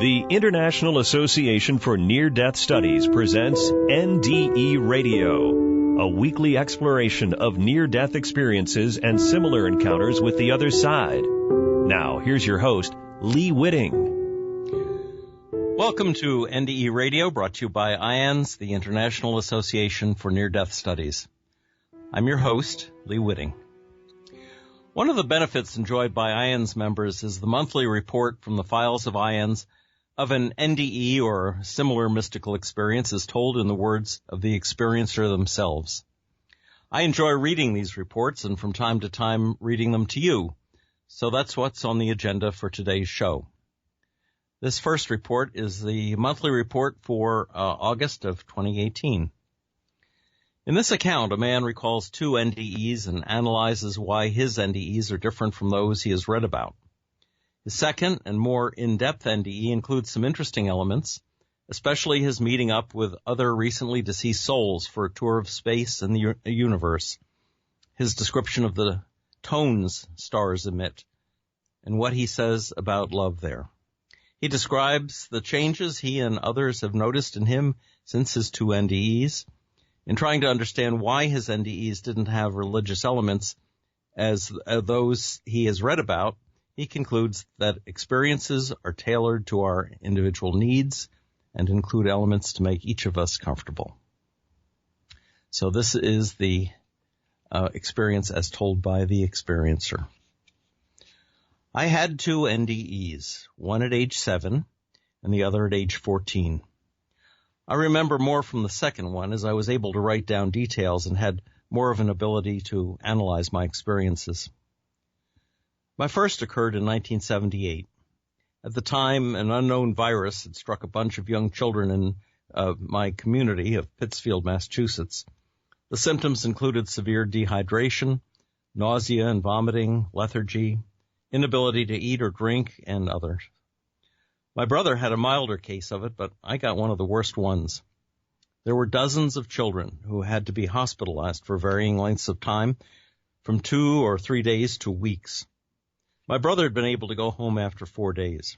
The International Association for Near-Death Studies presents NDE Radio, a weekly exploration of near-death experiences and similar encounters with the other side. Now, here's your host, Lee Witting. Welcome to NDE Radio, brought to you by IANDS, the International Association for Near-Death Studies. I'm your host, Lee Witting. One of the benefits enjoyed by IANDS members is the monthly report from the Files of IANDS of an NDE or similar mystical experience as told in the words of the experiencer themselves. I enjoy reading these reports and from time to time reading them to you, so that's what's on the agenda for today's show. This first report is the monthly report for August of 2018. In this account, a man recalls two NDEs and analyzes why his NDEs are different from those he has read about. His second and more in-depth NDE includes some interesting elements, especially his meeting up with other recently deceased souls for a tour of space and the universe, his description of the tones stars emit, and what he says about love there. He describes the changes he and others have noticed in him since his two NDEs, in trying to understand why his NDEs didn't have religious elements as those he has read about. He concludes that experiences are tailored to our individual needs and include elements to make each of us comfortable. So this is the experience as told by the experiencer. I had two NDEs, one at age 7 and the other at age 14. I remember more from the second one as I was able to write down details and had more of an ability to analyze my experiences. My first occurred in 1978. At the time, an unknown virus had struck a bunch of young children in my community of Pittsfield, Massachusetts. The symptoms included severe dehydration, nausea and vomiting, lethargy, inability to eat or drink, and others. My brother had a milder case of it, but I got one of the worst ones. There were dozens of children who had to be hospitalized for varying lengths of time, from 2 or 3 days to weeks. My brother had been able to go home after 4 days.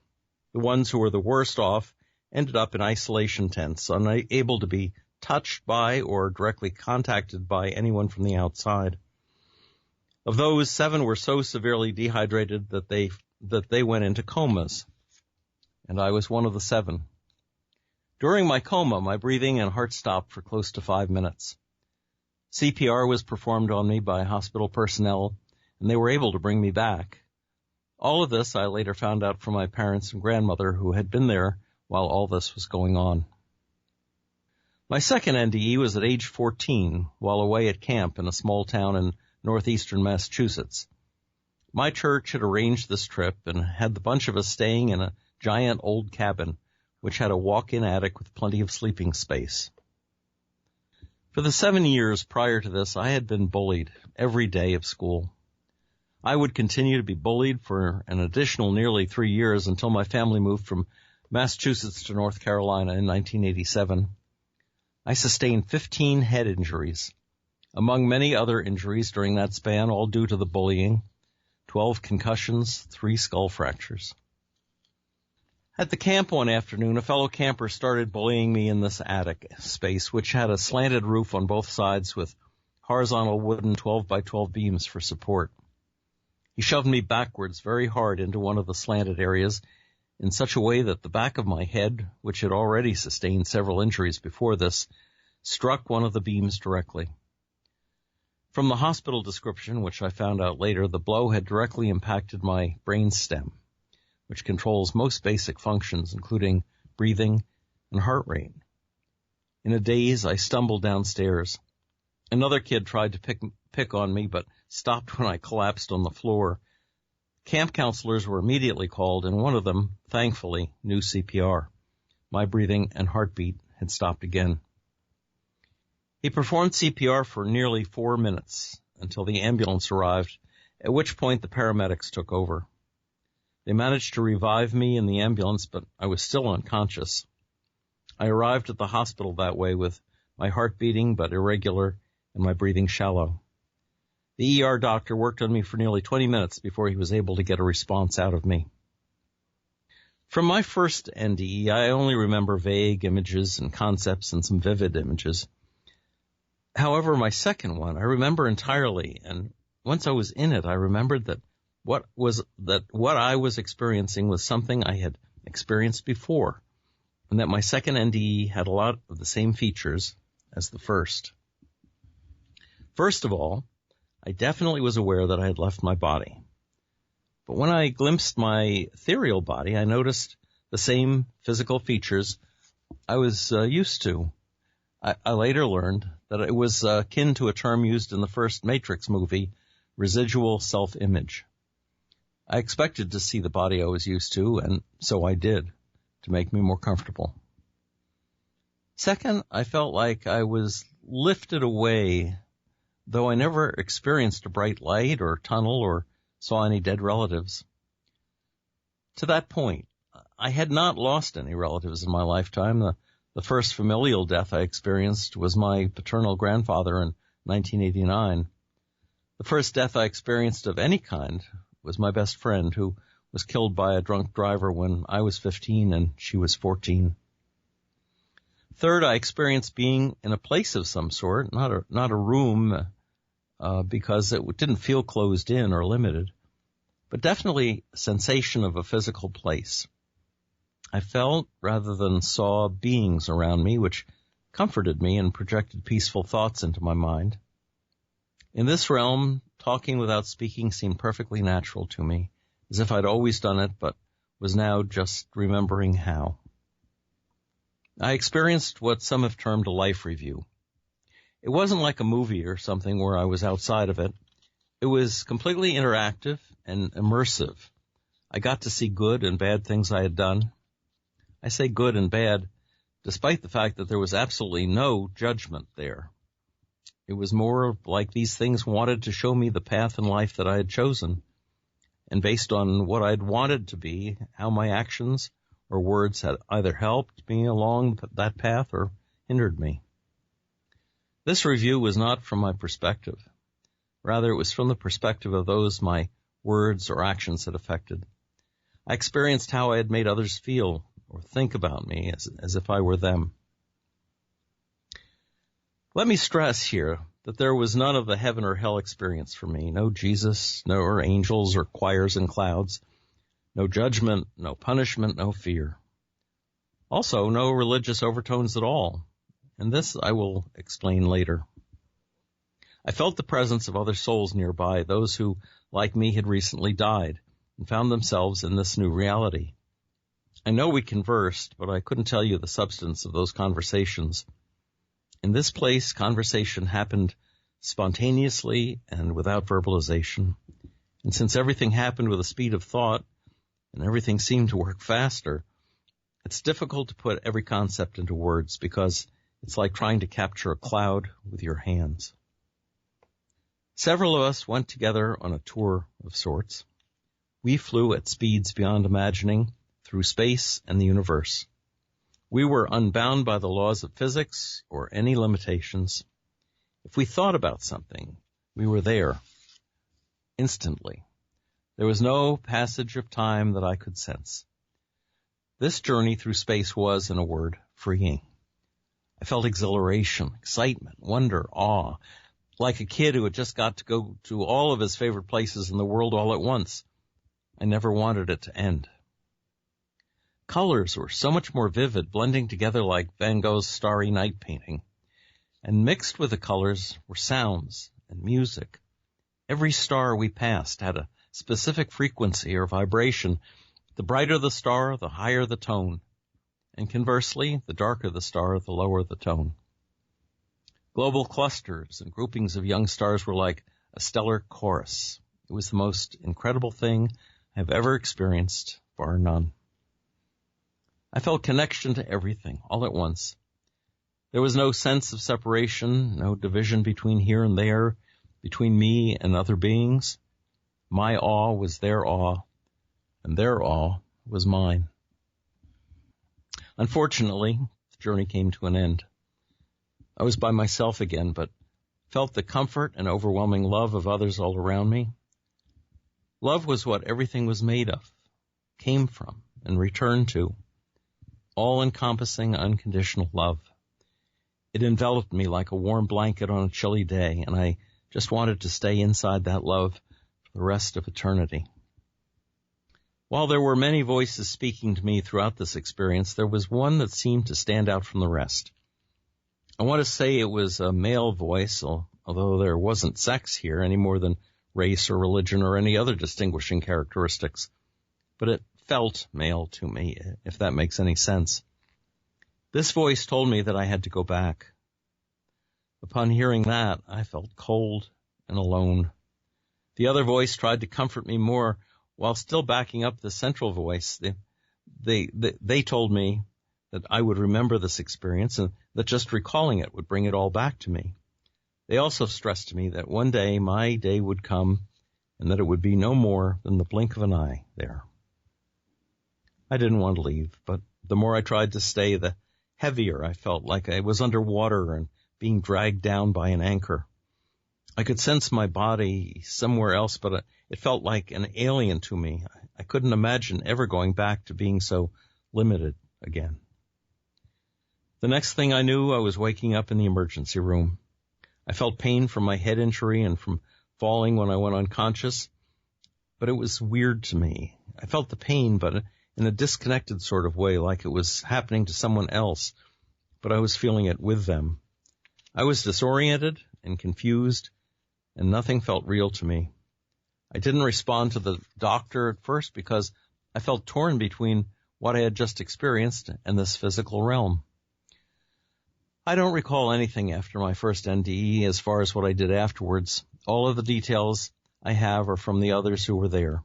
The ones who were the worst off ended up in isolation tents, unable to be touched by or directly contacted by anyone from the outside. Of those, 7 were so severely dehydrated that they went into comas, and I was one of the 7. During my coma, my breathing and heart stopped for close to 5 minutes. CPR was performed on me by hospital personnel, and they were able to bring me back. All of this I later found out from my parents and grandmother, who had been there while all this was going on. My second NDE was at age 14, while away at camp in a small town in northeastern Massachusetts. My church had arranged this trip and had the bunch of us staying in a giant old cabin, which had a walk-in attic with plenty of sleeping space. For the 7 years prior to this, I had been bullied every day of school. I would continue to be bullied for an additional nearly 3 years until my family moved from Massachusetts to North Carolina in 1987. I sustained 15 head injuries, among many other injuries during that span, all due to the bullying, 12 concussions, 3 skull fractures. At the camp one afternoon, a fellow camper started bullying me in this attic space, which had a slanted roof on both sides with horizontal wooden 12 by 12 beams for support. He shoved me backwards very hard into one of the slanted areas in such a way that the back of my head, which had already sustained several injuries before this, struck one of the beams directly. From the hospital description, which I found out later, the blow had directly impacted my brain stem, which controls most basic functions, including breathing and heart rate. In a daze, I stumbled downstairs. Another kid tried to pick on me, but stopped when I collapsed on the floor. Camp counselors were immediately called, and one of them, thankfully, knew CPR. My breathing and heartbeat had stopped again. He performed CPR for nearly 4 minutes until the ambulance arrived, at which point the paramedics took over. They managed to revive me in the ambulance, but I was still unconscious. I arrived at the hospital that way with my heart beating but irregular and my breathing shallow. The ER doctor worked on me for nearly 20 minutes before he was able to get a response out of me. From my first NDE, I only remember vague images and concepts and some vivid images. However, my second one, I remember entirely, and once I was in it, I remembered that what I was experiencing was something I had experienced before, and that my second NDE had a lot of the same features as the first. First of all, I definitely was aware that I had left my body. But when I glimpsed my ethereal body, I noticed the same physical features I was used to. I later learned that it was akin to a term used in the first Matrix movie, residual self-image. I expected to see the body I was used to, and so I did, to make me more comfortable. Second, I felt like I was lifted away, though I never experienced a bright light or tunnel or saw any dead relatives. To that point, I had not lost any relatives in my lifetime. The first familial death I experienced was my paternal grandfather in 1989. The first death I experienced of any kind was my best friend, who was killed by a drunk driver when I was 15 and she was 14. Third, I experienced being in a place of some sort, not a room, because it didn't feel closed in or limited, but definitely a sensation of a physical place. I felt rather than saw beings around me, which comforted me and projected peaceful thoughts into my mind. In this realm, talking without speaking seemed perfectly natural to me, as if I'd always done it, but was now just remembering how. I experienced what some have termed a life review. It wasn't like a movie or something where I was outside of it. It was completely interactive and immersive. I got to see good and bad things I had done. I say good and bad, despite the fact that there was absolutely no judgment there. It was more like these things wanted to show me the path in life that I had chosen, and based on what I'd wanted to be, how my actions or words had either helped me along that path or hindered me. This review was not from my perspective. Rather, it was from the perspective of those my words or actions had affected. I experienced how I had made others feel or think about me as if I were them. Let me stress here that there was none of the heaven or hell experience for me. No Jesus, no angels or choirs and clouds. No judgment, no punishment, no fear. Also, no religious overtones at all. And this I will explain later. I felt the presence of other souls nearby, those who, like me, had recently died and found themselves in this new reality. I know we conversed, but I couldn't tell you the substance of those conversations. In this place, conversation happened spontaneously and without verbalization. And since everything happened with the speed of thought, and everything seemed to work faster, it's difficult to put every concept into words because it's like trying to capture a cloud with your hands. Several of us went together on a tour of sorts. We flew at speeds beyond imagining through space and the universe. We were unbound by the laws of physics or any limitations. If we thought about something, we were there instantly. There was no passage of time that I could sense. This journey through space was, in a word, freeing. I felt exhilaration, excitement, wonder, awe, like a kid who had just got to go to all of his favorite places in the world all at once. I never wanted it to end. Colors were so much more vivid, blending together like Van Gogh's Starry Night painting. And mixed with the colors were sounds and music. Every star we passed had a specific frequency or vibration. The brighter the star, the higher the tone. And conversely, the darker the star, the lower the tone. Global clusters and groupings of young stars were like a stellar chorus. It was the most incredible thing I've ever experienced, bar none. I felt connection to everything, all at once. There was no sense of separation, no division between here and there, between me and other beings. My awe was their awe, and their awe was mine. Unfortunately, the journey came to an end. I was by myself again, but felt the comfort and overwhelming love of others all around me. Love was what everything was made of, came from, and return to, all-encompassing, unconditional love. It enveloped me like a warm blanket on a chilly day, and I just wanted to stay inside that love for the rest of eternity. While there were many voices speaking to me throughout this experience, there was one that seemed to stand out from the rest. I want to say it was a male voice, although there wasn't sex here any more than race or religion or any other distinguishing characteristics. But it felt male to me, if that makes any sense. This voice told me that I had to go back. Upon hearing that, I felt cold and alone. The other voice tried to comfort me more while still backing up the central voice. They told me that I would remember this experience and that just recalling it would bring it all back to me. They also stressed to me that one day my day would come and that it would be no more than the blink of an eye there. I didn't want to leave, but the more I tried to stay, the heavier I felt, like I was underwater and being dragged down by an anchor. I could sense my body somewhere else, but it felt like an alien to me. I couldn't imagine ever going back to being so limited again. The next thing I knew, I was waking up in the emergency room. I felt pain from my head injury and from falling when I went unconscious, but it was weird to me. I felt the pain, but in a disconnected sort of way, like it was happening to someone else, but I was feeling it with them. I was disoriented and confused, and nothing felt real to me. I didn't respond to the doctor at first because I felt torn between what I had just experienced and this physical realm. I don't recall anything after my first NDE as far as what I did afterwards. All of the details I have are from the others who were there.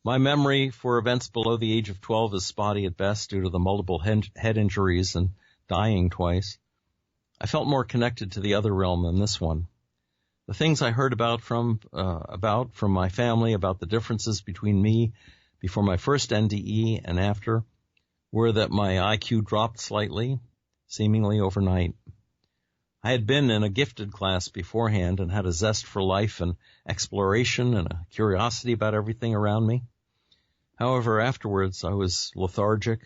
My memory for events below the age of 12 is spotty at best due to the multiple head injuries and dying twice. I felt more connected to the other realm than this one. The things I heard about from my family about the differences between me before my first NDE and after were that my IQ dropped slightly, seemingly overnight. I had been in a gifted class beforehand and had a zest for life and exploration and a curiosity about everything around me. However, afterwards I was lethargic,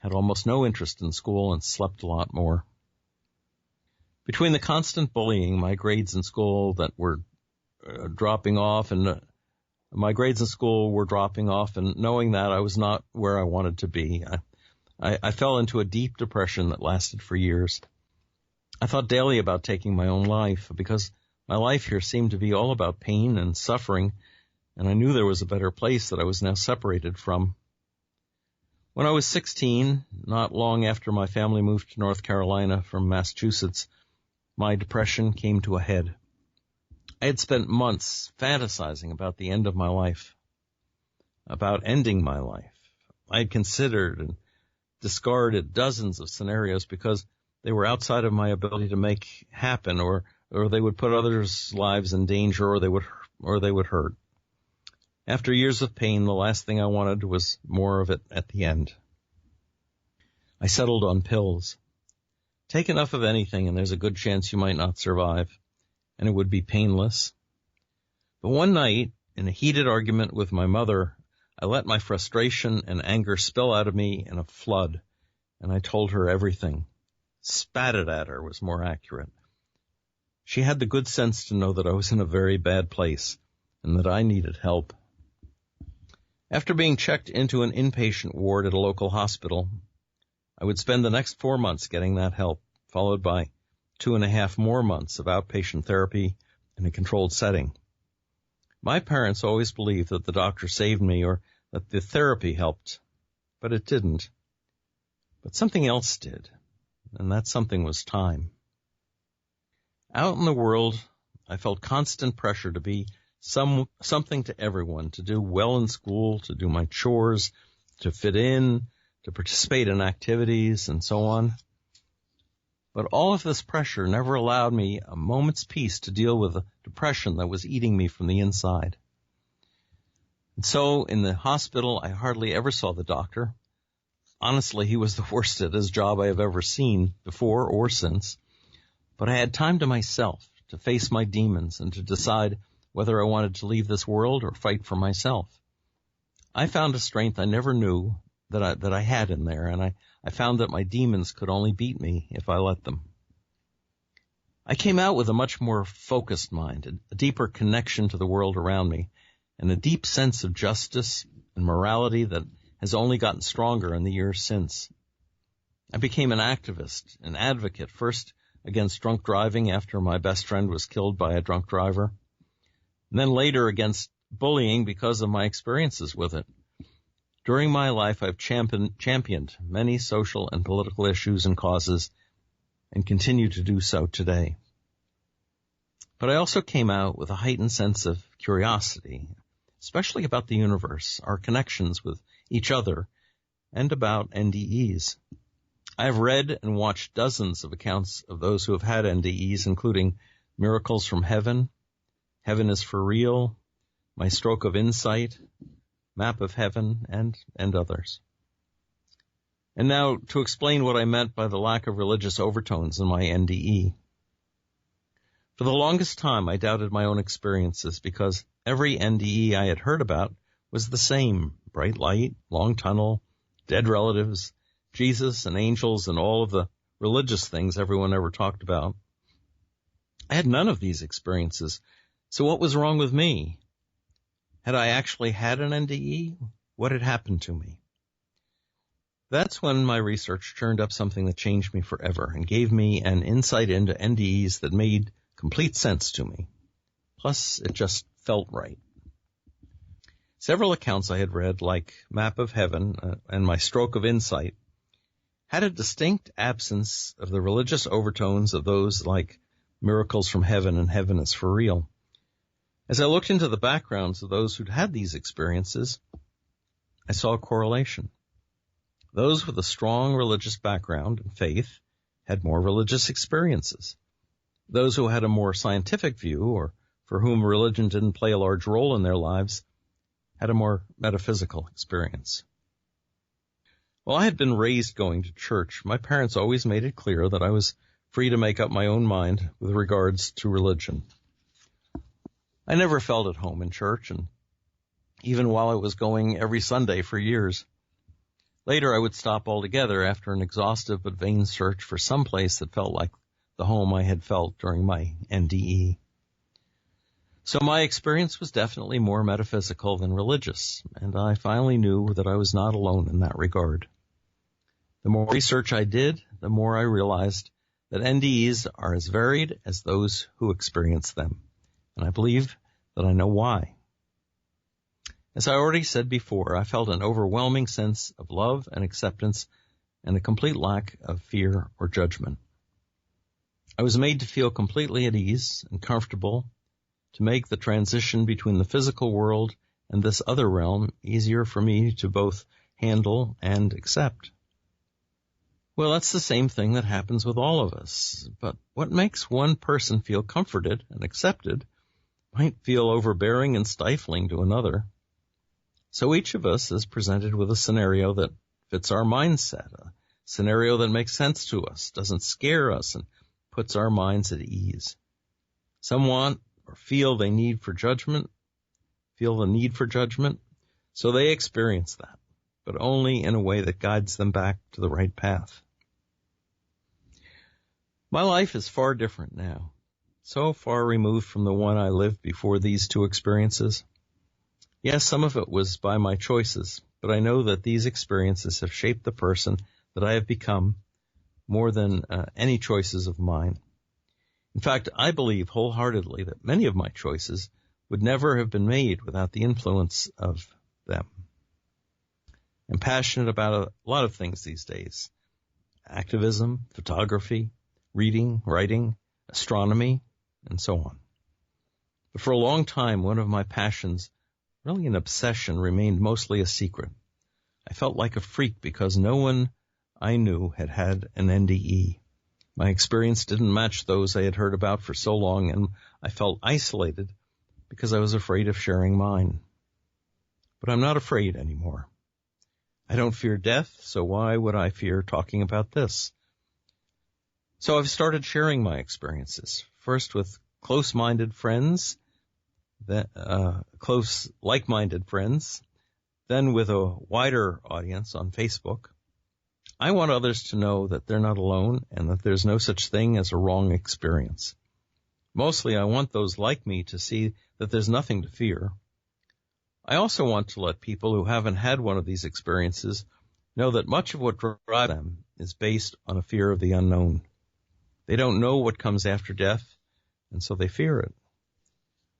had almost no interest in school, and slept a lot more. Between the constant bullying, my grades in school that were dropping off, and knowing that I was not where I wanted to be, I fell into a deep depression that lasted for years. I thought daily about taking my own life because my life here seemed to be all about pain and suffering, and I knew there was a better place that I was now separated from. When I was 16, not long after my family moved to North Carolina from Massachusetts, my depression came to a head. I had spent months fantasizing about the end of my life, about ending my life. I had considered and discarded dozens of scenarios because they were outside of my ability to make happen, or they would put others' lives in danger, or they would hurt. After years of pain, the last thing I wanted was more of it at the end. I settled on pills. Take enough of anything and there's a good chance you might not survive, and it would be painless. But one night, in a heated argument with my mother, I let my frustration and anger spill out of me in a flood, and I told her everything. Spat it at her was more accurate. She had the good sense to know that I was in a very bad place and that I needed help. After being checked into an inpatient ward at a local hospital, I would spend the next 4 months getting that help, followed by 2.5 more months of outpatient therapy in a controlled setting. My parents always believed that the doctor saved me or that the therapy helped, but it didn't. But something else did, and that something was time. Out in the world, I felt constant pressure to be something to everyone, to do well in school, to do my chores, to fit in, to participate in activities, and so on. But all of this pressure never allowed me a moment's peace to deal with the depression that was eating me from the inside. And so in the hospital, I hardly ever saw the doctor. Honestly, he was the worst at his job I have ever seen before or since. But I had time to myself to face my demons and to decide whether I wanted to leave this world or fight for myself. I found a strength I never knew that I had in there, and I found that my demons could only beat me if I let them. I came out with a much more focused mind, a deeper connection to the world around me, and a deep sense of justice and morality that has only gotten stronger in the years since. I became an activist, an advocate, first against drunk driving after my best friend was killed by a drunk driver, and then later against bullying because of my experiences with it. During my life, I've championed many social and political issues and causes and continue to do so today. But I also came out with a heightened sense of curiosity, especially about the universe, our connections with each other, and about NDEs. I have read and watched dozens of accounts of those who have had NDEs, including Miracles from Heaven, Heaven is for Real, My Stroke of Insight, Map of Heaven, and others. And now to explain what I meant by the lack of religious overtones in my NDE. For the longest time, I doubted my own experiences because every NDE I had heard about was the same: bright light, long tunnel, dead relatives, Jesus and angels, and all of the religious things everyone ever talked about. I had none of these experiences, so what was wrong with me? Had I actually had an NDE? What had happened to me? That's when my research turned up something that changed me forever and gave me an insight into NDEs that made complete sense to me. Plus, it just felt right. Several accounts I had read, like Map of Heaven and My Stroke of Insight, had a distinct absence of the religious overtones of those like Miracles from Heaven and Heaven is for Real. As I looked into the backgrounds of those who'd had these experiences, I saw a correlation. Those with a strong religious background and faith had more religious experiences. Those who had a more scientific view, or for whom religion didn't play a large role in their lives, had a more metaphysical experience. While I had been raised going to church, my parents always made it clear that I was free to make up my own mind with regards to religion. I never felt at home in church, and even while I was going every Sunday for years. Later, I would stop altogether after an exhaustive but vain search for some place that felt like the home I had felt during my NDE. So my experience was definitely more metaphysical than religious, and I finally knew that I was not alone in that regard. The more research I did, the more I realized that NDEs are as varied as those who experience them, and I believe that I know why. As I already said before, I felt an overwhelming sense of love and acceptance and a complete lack of fear or judgment. I was made to feel completely at ease and comfortable to make the transition between the physical world and this other realm easier for me to both handle and accept. Well, that's the same thing that happens with all of us, but what makes one person feel comforted and accepted might feel overbearing and stifling to another. So each of us is presented with a scenario that fits our mindset, a scenario that makes sense to us, doesn't scare us, and puts our minds at ease. Some want or feel the need for judgment, so they experience that, but only in a way that guides them back to the right path. My life is far different now, so far removed from the one I lived before these two experiences. Yes, some of it was by my choices, but I know that these experiences have shaped the person that I have become more than any choices of mine. In fact, I believe wholeheartedly that many of my choices would never have been made without the influence of them. I'm passionate about a lot of things these days: activism, photography, reading, writing, astronomy, and so on. But for a long time, one of my passions, really an obsession, remained mostly a secret. I felt like a freak because no one I knew had had an NDE. My experience didn't match those I had heard about for so long, and I felt isolated because I was afraid of sharing mine. But I'm not afraid anymore. I don't fear death, so why would I fear talking about this? So I've started sharing my experiences, first with close-minded friends, like-minded friends, then with a wider audience on Facebook, I want others to know that they're not alone and that there's no such thing as a wrong experience. Mostly, I want those like me to see that there's nothing to fear. I also want to let people who haven't had one of these experiences know that much of what drives them is based on a fear of the unknown. They don't know what comes after death, and so they fear it.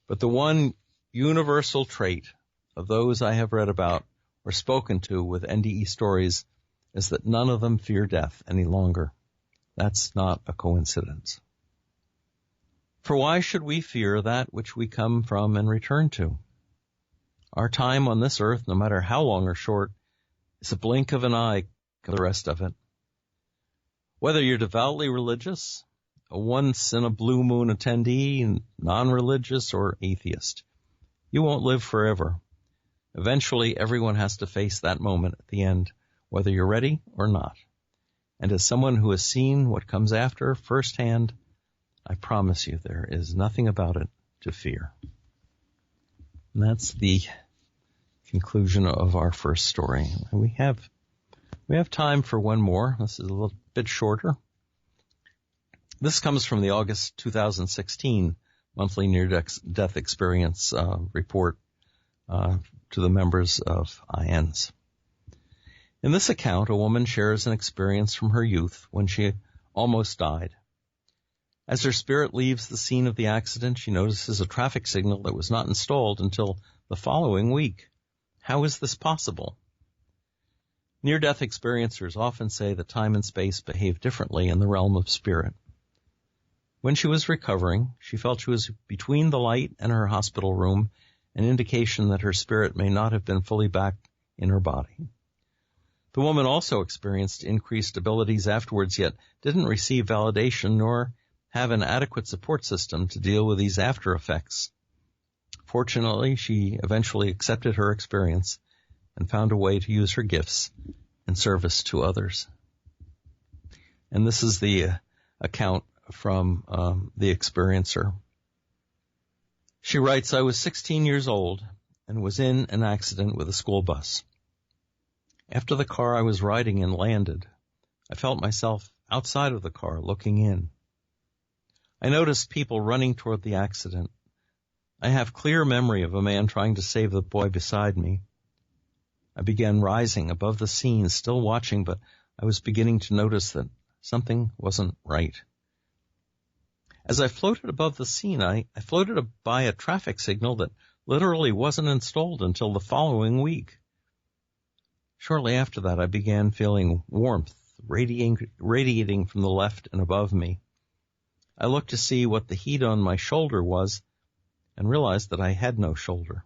But the one universal trait of those I have read about or spoken to with NDE stories is that none of them fear death any longer. That's not a coincidence. For why should we fear that which we come from and return to? Our time on this earth, no matter how long or short, is a blink of an eye to the rest of it. Whether you're devoutly religious, a once-in-a-blue-moon attendee, non-religious, or atheist, you won't live forever. Eventually, everyone has to face that moment at the end, whether you're ready or not. And as someone who has seen what comes after firsthand, I promise you there is nothing about it to fear. And that's the conclusion of our first story. We have time for one more. This is a little bit shorter. This comes from the August 2016 monthly near-death experience report to the members of IANDS. In this account, a woman shares an experience from her youth when she almost died. As her spirit leaves the scene of the accident, she notices a traffic signal that was not installed until the following week. How is this possible? Near-death experiencers often say that time and space behave differently in the realm of spirit. When she was recovering, she felt she was between the light and her hospital room, an indication that her spirit may not have been fully back in her body. The woman also experienced increased abilities afterwards, yet didn't receive validation nor have an adequate support system to deal with these after effects. Fortunately, she eventually accepted her experience and found a way to use her gifts in service to others. And this is the account from the experiencer. She writes, I was 16 years old and was in an accident with a school bus. After the car I was riding in landed, I felt myself outside of the car looking in. I noticed people running toward the accident. I have clear memory of a man trying to save the boy beside me. I began rising above the scene, still watching, but I was beginning to notice that something wasn't right. As I floated above the scene, I floated by a traffic signal that literally wasn't installed until the following week. Shortly after that, I began feeling warmth radiating from the left and above me. I looked to see what the heat on my shoulder was and realized that I had no shoulder.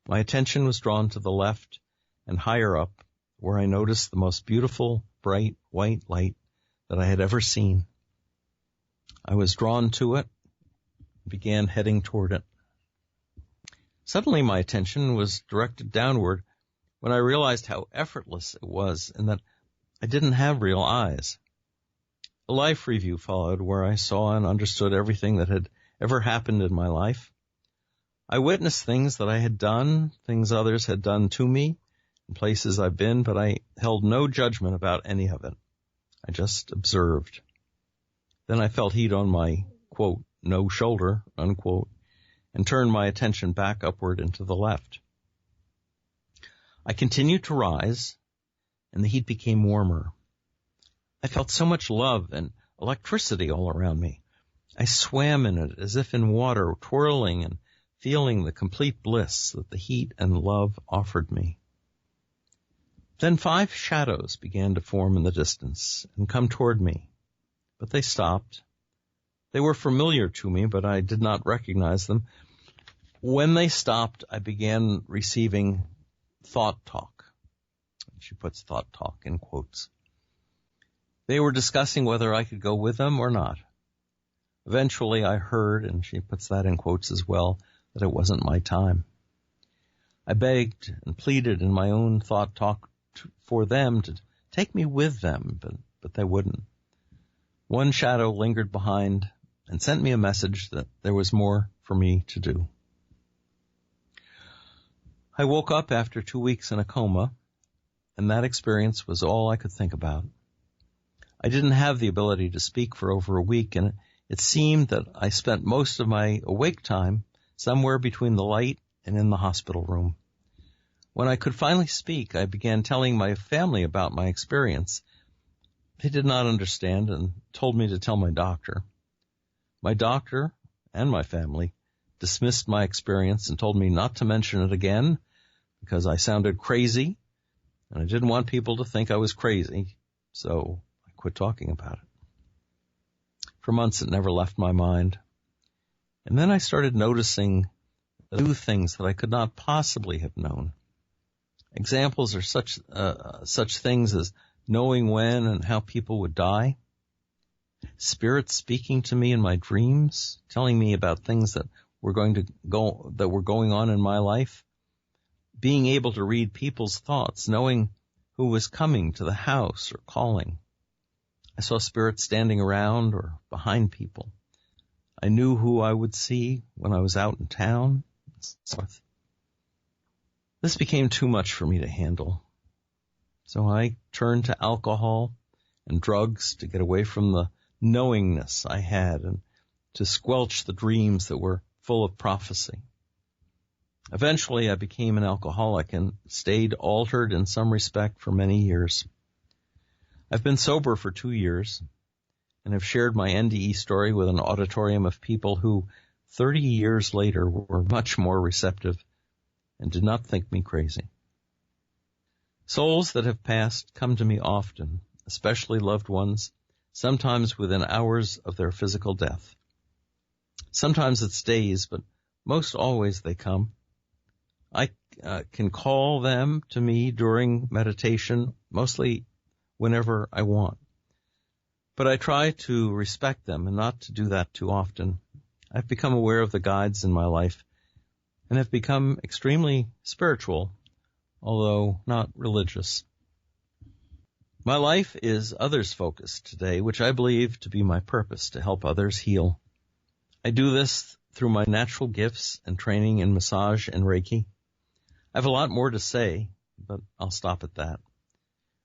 My attention was drawn to the left and higher up, where I noticed the most beautiful, bright, white light that I had ever seen. I was drawn to it and began heading toward it. Suddenly my attention was directed downward when I realized how effortless it was and that I didn't have real eyes. A life review followed where I saw and understood everything that had ever happened in my life. I witnessed things that I had done, things others had done to me, and places I've been, but I held no judgment about any of it. I just observed. Then I felt heat on my, quote, no shoulder, unquote, and turned my attention back upward and to the left. I continued to rise, and the heat became warmer. I felt so much love and electricity all around me. I swam in it as if in water, twirling and feeling the complete bliss that the heat and love offered me. Then 5 shadows began to form in the distance and come toward me, but they stopped. They were familiar to me, but I did not recognize them. When they stopped, I began receiving thought talk. She puts thought talk in quotes. They were discussing whether I could go with them or not. Eventually I heard, and she puts that in quotes as well, that it wasn't my time. I begged and pleaded in my own thought talk for them to take me with them, but they wouldn't. One shadow lingered behind and sent me a message that there was more for me to do. I woke up after 2 weeks in a coma, and that experience was all I could think about. I didn't have the ability to speak for over a week, and it seemed that I spent most of my awake time somewhere between the light and in the hospital room. When I could finally speak, I began telling my family about my experience. They did not understand and told me to tell my doctor. My doctor and my family dismissed my experience and told me not to mention it again because I sounded crazy, and I didn't want people to think I was crazy, so I quit talking about it. For months, it never left my mind. And then I started noticing new things that I could not possibly have known. Examples are such things as knowing when and how people would die, spirits speaking to me in my dreams, telling me about things that were going on in my life, being able to read people's thoughts, knowing who was coming to the house or calling. I saw spirits standing around or behind people. I knew who I would see when I was out in town. This became too much for me to handle. So I turned to alcohol and drugs to get away from the knowingness I had and to squelch the dreams that were full of prophecy. Eventually, I became an alcoholic and stayed altered in some respect for many years. I've been sober for 2 years and have shared my NDE story with an auditorium of people who, 30 years later, were much more receptive and did not think me crazy. Souls that have passed come to me often, especially loved ones, sometimes within hours of their physical death. Sometimes it's days, but most always they come. I can call them to me during meditation, mostly whenever I want. But I try to respect them and not to do that too often. I've become aware of the guides in my life and have become extremely spiritual, although not religious. My life is others-focused today, which I believe to be my purpose, to help others heal. I do this through my natural gifts and training in massage and Reiki. I have a lot more to say, but I'll stop at that.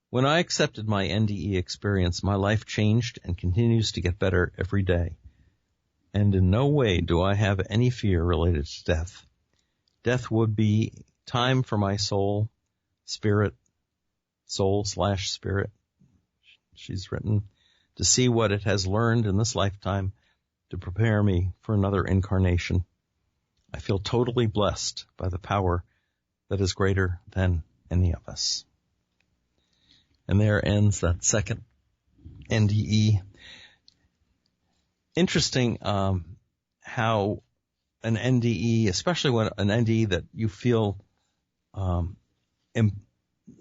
When I accepted my NDE experience, my life changed and continues to get better every day. And in no way do I have any fear related to death. Death would be time for my soul/spirit, she's written, to see what it has learned in this lifetime to prepare me for another incarnation. I feel totally blessed by the power that is greater than any of us. And there ends that second NDE. Interesting how an NDE, especially when an NDE that you feel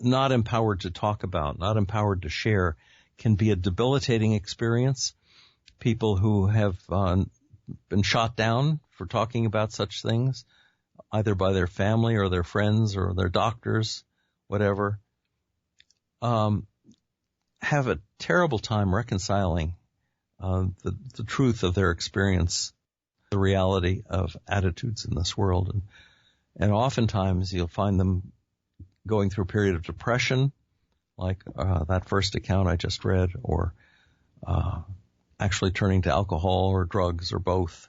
not empowered to talk about, not empowered to share, can be a debilitating experience. People who have been shot down for talking about such things, either by their family or their friends or their doctors, whatever, have a terrible time reconciling the truth of their experience, the reality of attitudes in this world. And oftentimes you'll find them going through a period of depression, like that first account I just read, or actually turning to alcohol or drugs or both,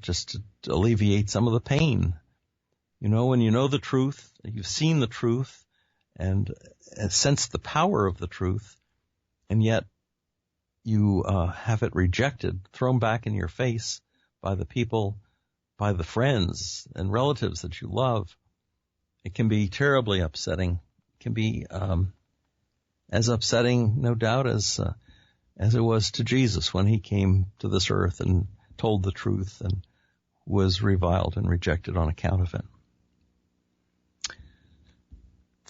just to alleviate some of the pain. You know, when you know the truth, you've seen the truth and sensed the power of the truth, and yet you have it rejected, thrown back in your face by the people, by the friends and relatives that you love. It can be terribly upsetting. It can be as upsetting, no doubt, as it was to Jesus when he came to this earth and told the truth and was reviled and rejected on account of it.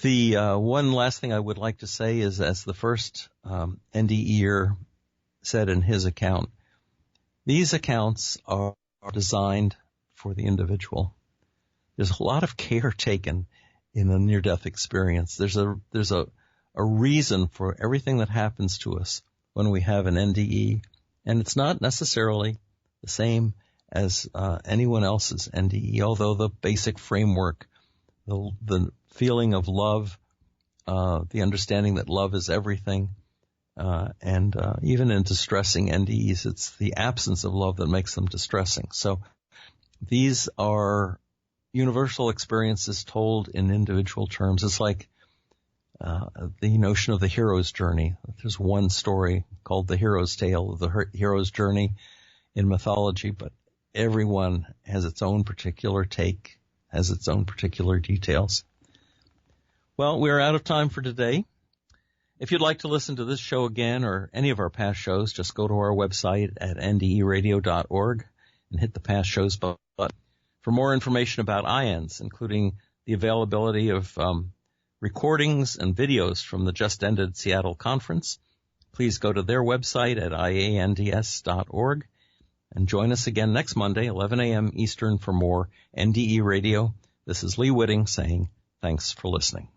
The one last thing I would like to say is, as the first NDEer said in his account, these accounts are designed for the individual. There's a lot of care taken in a near-death experience. There's a reason for everything that happens to us when we have an NDE, and it's not necessarily the same as anyone else's NDE, although the basic framework the feeling of love, the understanding that love is everything, and even in distressing NDEs, it's the absence of love that makes them distressing. So these are universal experiences told in individual terms. It's like the notion of the hero's journey. There's one story called the hero's tale, the hero's journey in mythology, but everyone has its own particular take, has its own particular details. Well, we're out of time for today. If you'd like to listen to this show again or any of our past shows, just go to our website at nderadio.org and hit the past shows button. For more information about IANDS, including the availability of recordings and videos from the just-ended Seattle conference, please go to their website at iands.org and join us again next Monday, 11 a.m. Eastern, for more NDE Radio. This is Lee Witting saying thanks for listening.